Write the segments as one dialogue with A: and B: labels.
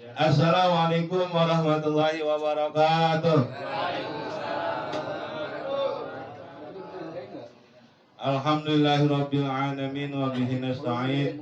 A: Assalamualaikum warahmatullahi wabarakatuh. Alhamdulillahirabbil alamin wa bihi nasta'in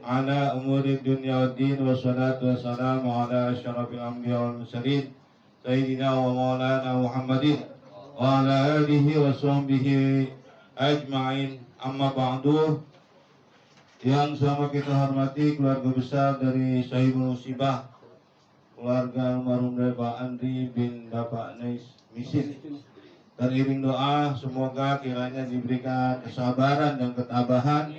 A: ala umuri dunya waddin wassalatu wassalamu ala asyrafil anbiya wal mursalin sayyidina wa maulana Muhammadin wa ala alihi wa sahbihi ajma'in. Amma ba'du. Yang sama kita hormati keluarga besar dari Sahibul Musibah, keluarga almarhum dari Pak Andri bin Bapak Nais Misin. Teriring doa semoga kiranya diberikan kesabaran dan ketabahan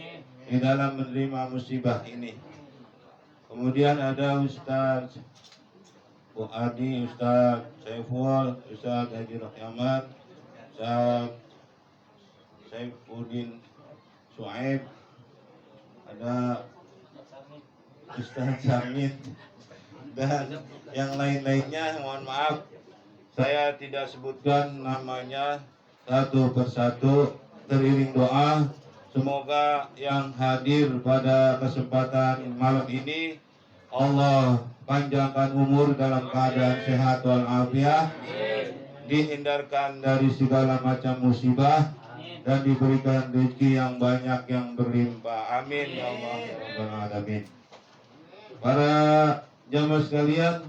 A: di dalam menerima musibah ini. Kemudian ada Ustaz Bu Adi, Ustaz Saiful, Ustaz Haji Rahman, Ustaz Saifuddin Suaib, ada Ustaz Samin, dan yang lain-lainnya. Mohon maaf saya tidak sebutkan namanya satu persatu. Teriring doa semoga yang hadir pada kesempatan malam ini Allah panjangkan umur dalam keadaan sehat walafiat, dihindarkan dari segala macam musibah, dan diberikan rezeki yang banyak yang berlimpah. Amin ya Allah rabbal alamin. Para jamaah sekalian,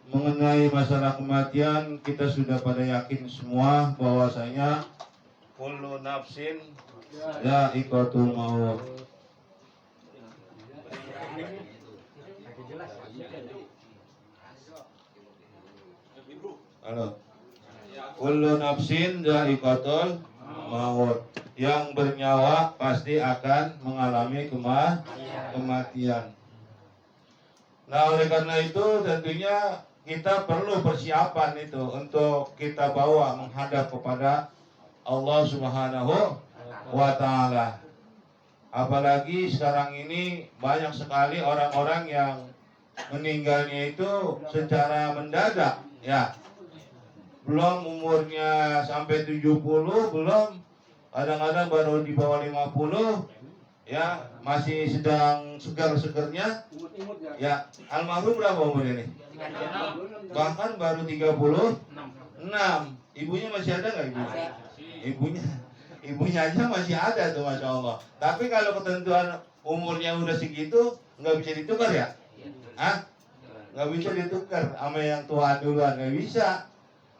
A: mengenai masalah kematian kita sudah pada yakin semua bahwasanya kullu nafsin dha'iqatul maut. Halo. Kullu nafsin dha'iqatul maut. Yang bernyawa pasti akan mengalami kematian. Nah, oleh karena itu tentunya kita perlu persiapan itu untuk kita bawa menghadap kepada Allah Subhanahu wa Ta'ala. Apalagi sekarang ini banyak sekali orang-orang yang meninggalnya itu secara mendadak, ya. Belum umurnya sampai 70, belum, kadang-kadang baru di bawah 50, ya, masih sedang segar-segarnya. Ya, almarhum berapa umur ini? Bahkan baru 36. Ibunya masih ada nggak ibunya? Ibunya aja masih ada tuh, Masya Allah. Tapi kalau ketentuan umurnya udah segitu, nggak bisa ditukar ya? Hah? Nggak bisa ditukar sama yang tua duluan, nggak bisa.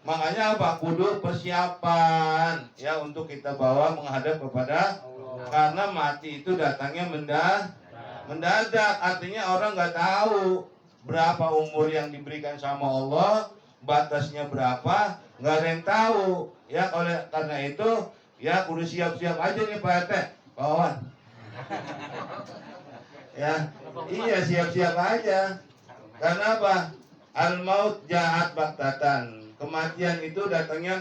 A: Makanya apa? Kudu persiapan ya untuk kita bawa menghadap kepada Allah. Karena mati itu datangnya mendadak. Artinya orang nggak tahu berapa umur yang diberikan sama Allah, batasnya berapa, nggak ada yang tahu. Ya, oleh karena itu ya kudu siap-siap aja nih Pak RT, Pak Wawan. Ya, iya siap-siap aja. Karena apa? Al-maut jahat baktatan. Kematian itu datangnya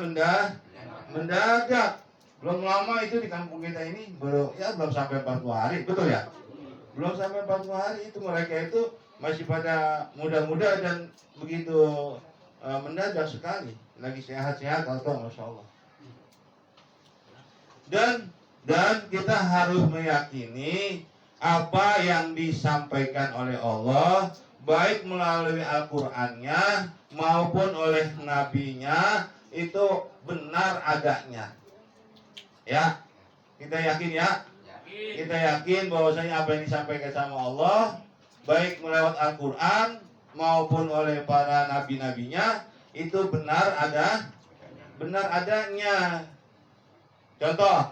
A: mendadak. Belum lama itu di kampung kita ini belum sampai 40 hari, betul ya? Belum sampai 40 hari itu mereka itu masih pada muda-muda dan begitu mendadak sekali. Lagi sehat-sehat atau Masya Allah. Dan kita harus meyakini apa yang disampaikan oleh Allah, baik melalui Al-Qur'annya maupun oleh Nabinya, itu benar adanya. Ya, kita yakin ya. Kita yakin bahwasanya apa yang disampaikan sama Allah, baik melewat Al-Quran maupun oleh para nabi-nabinya, itu benar adanya. Contoh,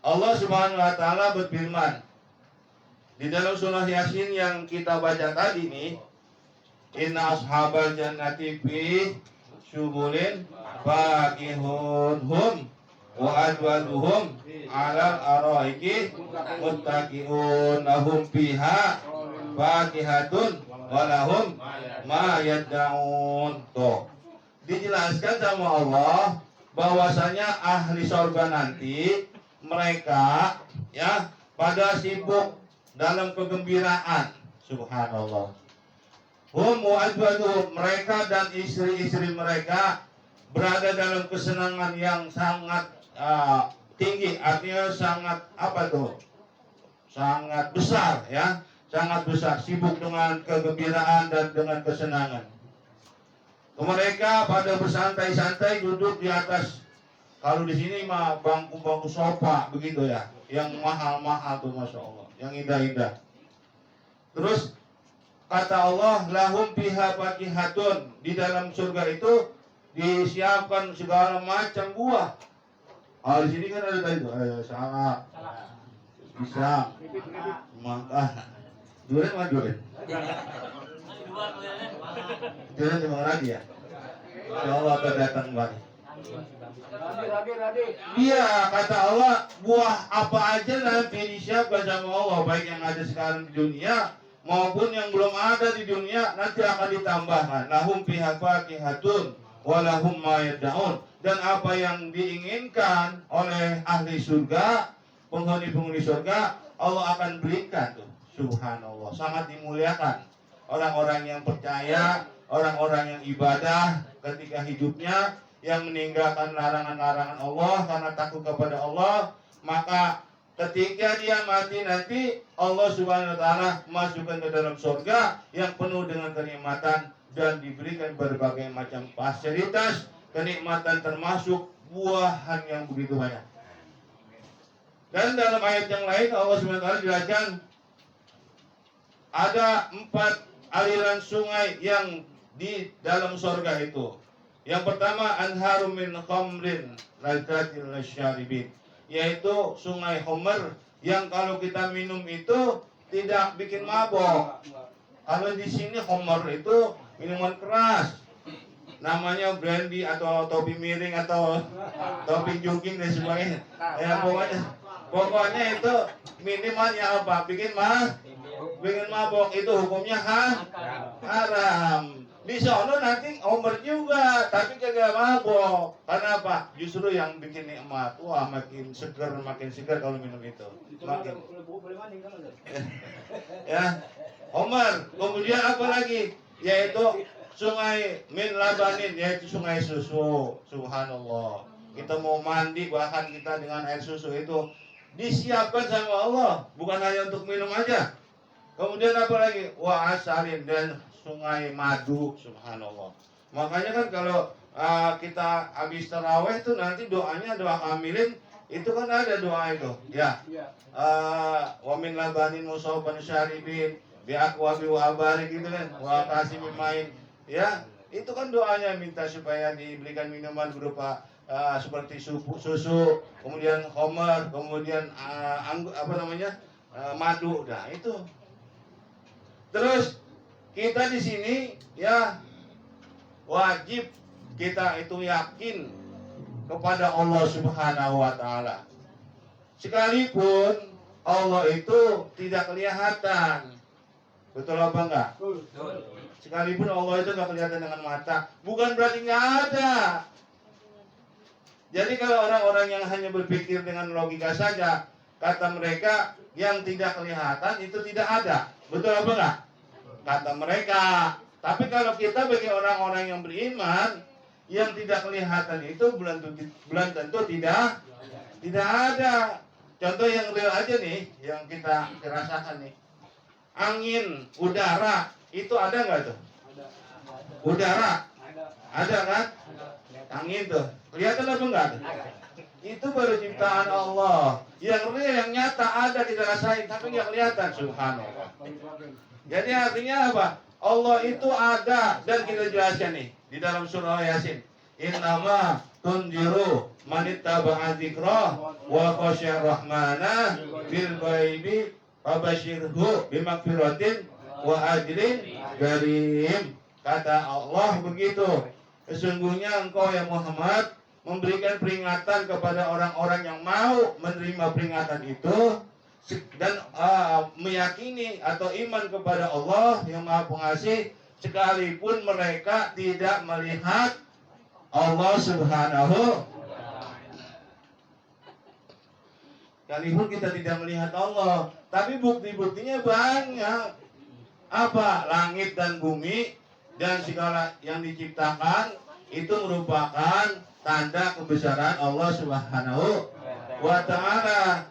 A: Allah Subhanahu wa Ta'ala berfirman di dalam surah Yasin yang kita baca tadi nih, inna ashabal jannati fi syubulin fakihun hum wa adwaduhum ala araiki muttaqiun lahum fiha fakihatun walahum ma yad'un. Tuh dijelaskan sama Allah bahwasanya ahli surga nanti mereka ya pada sibuk dalam kegembiraan. Subhanallah. Hum wa azwajuhum, mereka dan istri-istri mereka berada dalam kesenangan yang sangat tinggi, artinya sangat apa tuh? Sangat besar ya, sangat besar, sibuk dengan kegembiraan dan dengan kesenangan. Mereka pada bersantai-santai duduk di atas, kalau di sini mah bangku-bangku sofa begitu ya, yang mahal-mahal tuh masya Allah, yang indah-indah. Terus kata Allah, lahum fiha fakihatun, di dalam surga itu disiapkan segala macam buah. Di sini kan ada tadi tuh, salak, pisang, mangga, durian mana durian? Durian di mana lagi ya? Insya Allah akan datang kembali. Iya, kata Allah, buah apa aja nanti disiapkan sama Allah, baik yang ada sekarang di dunia maupun yang belum ada di dunia, nanti akan ditambahkan. Lahum fiha fakihatun wa lahum ma yad'un. Dan apa yang diinginkan oleh ahli surga, penghuni-penghuni surga, Allah akan berikan tuh. Subhanallah, sangat dimuliakan orang-orang yang percaya, orang-orang yang ibadah ketika hidupnya, yang meninggalkan larangan-larangan Allah karena takut kepada Allah, maka ketika dia mati nanti Allah Subhanahu wa taala masukkan ke dalam surga yang penuh dengan kenikmatan dan diberikan berbagai macam fasilitas, kenikmatan termasuk buahan yang begitu banyak. Dan dalam ayat yang lain Allah Subhanahu wa taala jelaskan ada 4 aliran sungai yang di dalam surga itu. Yang pertama, anharum min khamrin lazzatil lisyaribin, yaitu sungai Homer yang kalau kita minum itu tidak bikin mabok. Kalau di sini Homer itu minuman keras, namanya brandy atau topi miring atau topi jogging dan sebagainya. Ya pokoknya itu minumannya apa? Bikin mabok, itu hukumnya haram. Di sana nanti Homer juga, tapi kagak mabok. Karena apa? Justru yang bikin nikmat. Wah, makin segar kalau minum itu. Makin. Ya, Homer. Kemudian apa lagi? Yaitu sungai min labanin, yaitu sungai susu. Subhanallah. Kita mau mandi, bahkan kita dengan air susu itu disiapkan sama Allah, bukan hanya untuk minum aja. Kemudian apa lagi? Wa asalin, dan sungai madu. Subhanallah. Makanya kan kalau kita habis taraweh itu nanti doanya doa kamilin, itu kan ada doa itu ya, wa min labanin musawban syaribin bi aqwabi wa abarik gitu kan, wa qasimin main ya, itu kan doanya minta supaya diberikan minuman berupa seperti susu, kemudian khamar, kemudian madu. Nah itu. Terus kita di sini ya wajib kita itu yakin kepada Allah Subhanahu wa taala. Sekalipun Allah itu tidak kelihatan. Betul apa enggak? Betul. Sekalipun Allah itu enggak kelihatan dengan mata, bukan berarti enggak ada. Jadi kalau orang-orang yang hanya berpikir dengan logika saja, kata mereka yang tidak kelihatan itu tidak ada. Betul apa enggak? Kata mereka. Tapi kalau kita bagi orang-orang yang beriman, yang tidak kelihatan itu belum tentu tidak ada. Contoh yang real aja nih, yang kita rasakan nih. Angin, udara, itu ada nggak tuh? Udara, ada kan? Angin tuh, kelihatan apa enggak? Itu baru ciptaan Allah. Yang real, yang nyata ada kita rasain, tapi nggak kelihatan. Subhanallah. Jadi artinya apa? Allah itu ada, dan kita jelaskan nih di dalam surah Yasin. Innama tunjiru manittaba'a dzikrah wa khasyar rahmana bil ghaibi fabashirhu bimaghfiratin wa ajrin karim. Kata Allah begitu. Sesungguhnya engkau ya Muhammad memberikan peringatan kepada orang-orang yang mau menerima peringatan itu dan meyakini atau iman kepada Allah yang Maha Pengasih, sekalipun mereka tidak melihat Allah Subhanahu. Sekalipun kita tidak melihat Allah, tapi bukti-buktinya banyak. Apa? Langit dan bumi dan segala yang diciptakan itu merupakan tanda kebesaran Allah Subhanahu wa taala.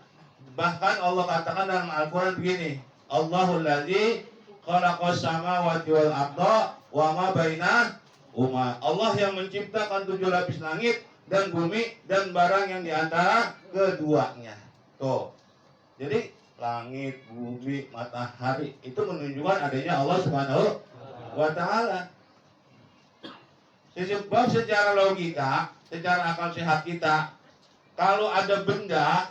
A: Bahkan Allah katakan dalam Al-Quran begini, Allahul ladzi khalaqas samawati wal arda wa ma bainahuma. Allah yang menciptakan 7 lapis langit dan bumi dan barang yang di antara keduanya. Tuh. Jadi langit, bumi, matahari itu menunjukkan adanya Allah Subhanahu wa taala. Sebab secara logika, secara akal sehat kita, kalau ada benda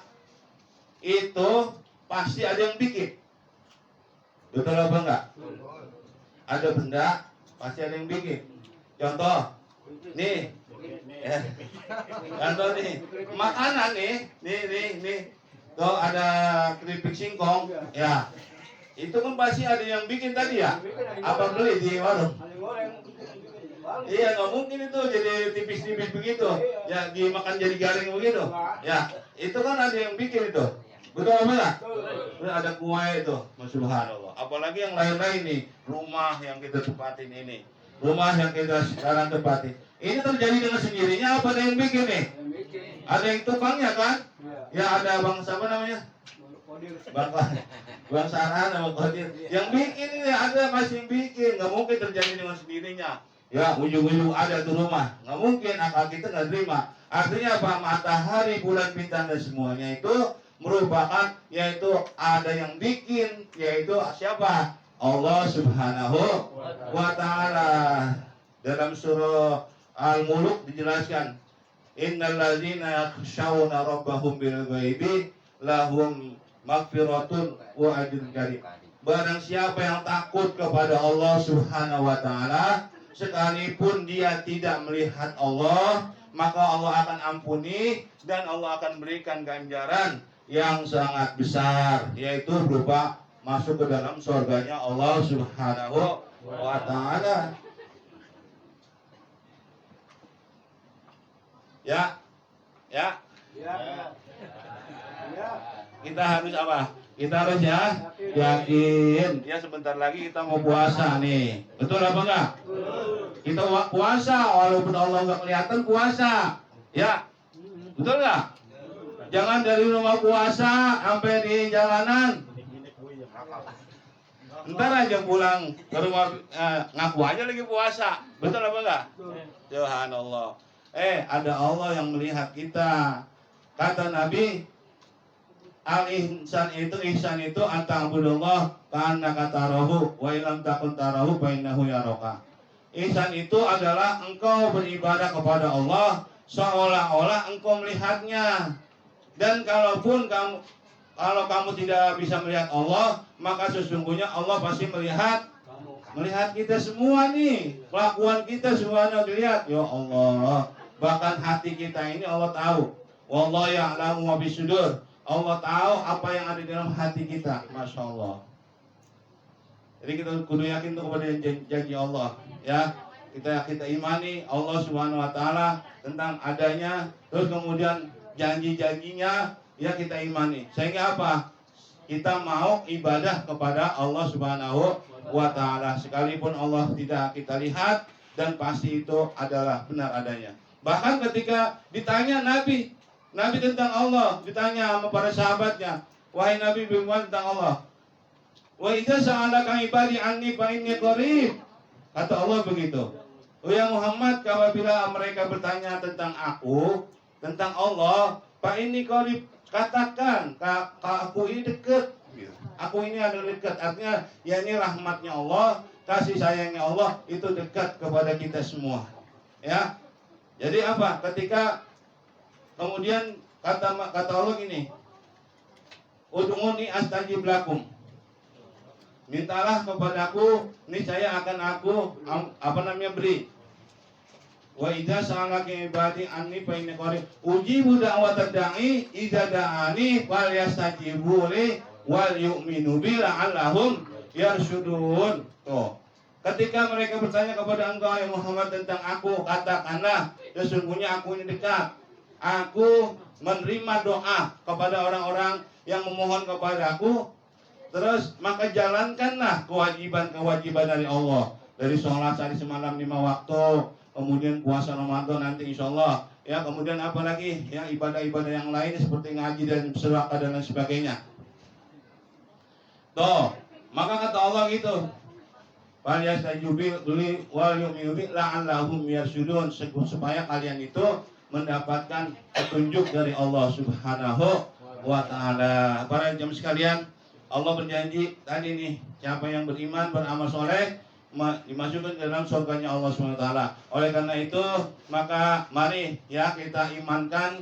A: itu pasti ada yang bikin. Betul apa enggak? Ada benda pasti ada yang bikin. Contoh, nih, contoh nih, makanan nih. Tuh ada keripik singkong, ya. Itu kan pasti ada yang bikin tadi ya. Apa beli di warung? Iya, nggak mungkin itu jadi tipis-tipis begitu. Ya, dimakan jadi garing begitu. Ya, itu kan ada yang bikin itu. Betul apa enggak? Ada kue itu, subhanallah. Apalagi yang lain-lain nih, rumah yang kita tempatin ini. Rumah yang kita sekarang tempati. Ini terjadi dengan sendirinya apa ada yang bikin nih? Ada yang tukangnya kan? Ya ada bang siapa namanya? Bang Sarhan sama Qadir. Yang bikin ini ada masih yang bikin. Nggak mungkin terjadi dengan sendirinya. Ya ujung-ujung ada tuh rumah. Nggak mungkin, akal kita nggak terima. Artinya apa? Matahari, bulan, bintang dan semuanya itu merupakan yaitu ada yang bikin, yaitu siapa? Allah Subhanahu wa taala. Dalam surah Al-Mulk dijelaskan, innal ladzina yakhshawna rabbahum bil ghaibi lahum maghfiratun wa ajrun karim. Barang siapa yang takut kepada Allah Subhanahu wa taala, sekalipun dia tidak melihat Allah, maka Allah akan ampuni dan Allah akan berikan ganjaran yang sangat besar, yaitu berupa masuk ke dalam surganya Allah Subhanahu wa taala. Ya. Kita harus apa? Kita harus yakin. Ya sebentar lagi kita mau puasa nih. Betul apa enggak? Kita puasa walaupun Allah enggak kelihatan puasa. Ya. Betul enggak? Jangan dari rumah puasa sampai di jalanan. Ntar aja pulang ke rumah ngaku aja lagi puasa. Betul apa enggak? Subhanallah. Ada Allah yang melihat kita. Kata Nabi, ihsan itu anta'budullah ka'annaka tarahu wa illam takun tarahu fa innahu yaraka. Ihsan itu adalah engkau beribadah kepada Allah seolah-olah engkau melihatnya. Dan kalau kamu tidak bisa melihat Allah, maka sesungguhnya Allah pasti melihat kita semua nih. Kelakuan kita semuanya dilihat. Ya Allah, bahkan hati kita ini Allah tahu. Wallahu ya'lamu ma bisudur. Allah tahu apa yang ada di dalam hati kita. Masya Allah. Jadi kita kudu yakin tuh kepada janji Allah, ya. Kita imani Allah Subhanahu wa taala tentang adanya, terus kemudian janji-janjinya ya kita imani. Sehingga apa? Kita mau ibadah kepada Allah Subhanahu wa taala sekalipun Allah tidak kita lihat, dan pasti itu adalah benar adanya. Bahkan ketika ditanya Nabi tentang Allah, ditanya sama para sahabatnya, wahai Nabi bagaimana tentang Allah? Wa idza sa'alaka ibadi anni fa inni qarib. Kata Allah begitu. Oh ya Muhammad, apabila mereka bertanya tentang aku, tentang Allah, fa inni qarib, katakan aku ini dekat. Aku ini adalah dekat. Artinya ya ini rahmatnya Allah, kasih sayangnya Allah itu dekat kepada kita semua. Ya. Jadi apa? Ketika kemudian kata Allah gini, ud'uni astajib lakum. Mintalah kepadaku, niscaya akan aku beri. Wa idza sa'alaka ibadi anni fa inni qarib ujibu da'watad da'i idza da'ani falyastajibu li wal yu'minu bi la'allahum yarshudun. Tuh. Ketika mereka bertanya kepada engkau ya Muhammad tentang aku, katakanlah sesungguhnya aku ini dekat. Aku menerima doa kepada orang-orang yang memohon kepada aku. Terus maka jalankanlah kewajiban dari Allah. Dari sholat sehari semalam 5 waktu, kemudian puasa Ramadan nanti insya Allah. Ya, kemudian apa lagi? Ya, ibadah-ibadah yang lain seperti ngaji dan sedekah dan lain sebagainya. Tuh, Maka kata Allah gitu, falyastajibu li wal yu'minu bi la'allahum yarsudun, supaya kalian itu mendapatkan petunjuk dari Allah Subhanahu wa taala. Para jemaah sekalian, Allah berjanji tadi nih, siapa yang beriman, beramal soleh, dimasukkan ke dalam surganya Allah Subhanahu wa taala. Oleh karena itu, maka mari ya kita imankan,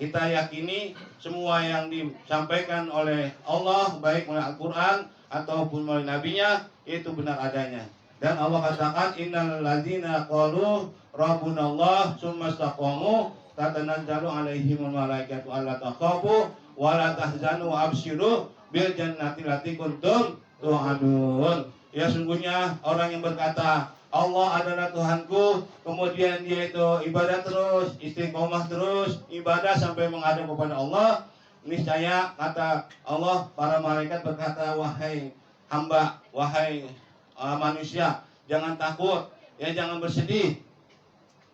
A: kita yakini semua yang disampaikan oleh Allah, baik melalui Al-Quran ataupun melalui Nabi-Nya, itu benar adanya. Dan Allah katakan, innal ladzina qalu rabbunallah tsumma istaqamu tatanazzalu alaihimul malaikatu alla takhafu wa la tahzanu wa abshiru bil jannati allati kuntum tu'adun. Ya, sungguhnya orang yang berkata Allah adalah Tuhanku, kemudian dia itu ibadah terus, istiqomah terus, ibadah sampai menghadap kepada Allah, niscaya kata Allah, para malaikat berkata, wahai hamba, wahai manusia, jangan takut, ya jangan bersedih.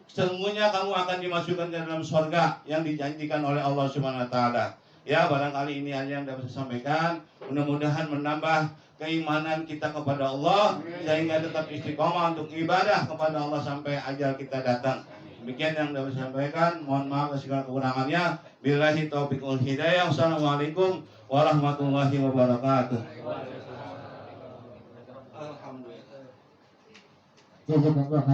A: Sesungguhnya kamu akan dimasukkan ke dalam surga yang dijanjikan oleh Allah Subhanahu wa taala. Ya, barangkali ini aja yang dapat saya sampaikan. Mudah-mudahan menambah keimanan kita kepada Allah sehingga tetap istiqomah untuk ibadah kepada Allah sampai ajal kita datang. Demikian yang dapat saya sampaikan. Mohon maaf atas segala kekurangannya. Billahi taufiq wal hidayah. Wassalamualaikum warahmatullahi wabarakatuh. Alhamdulillah.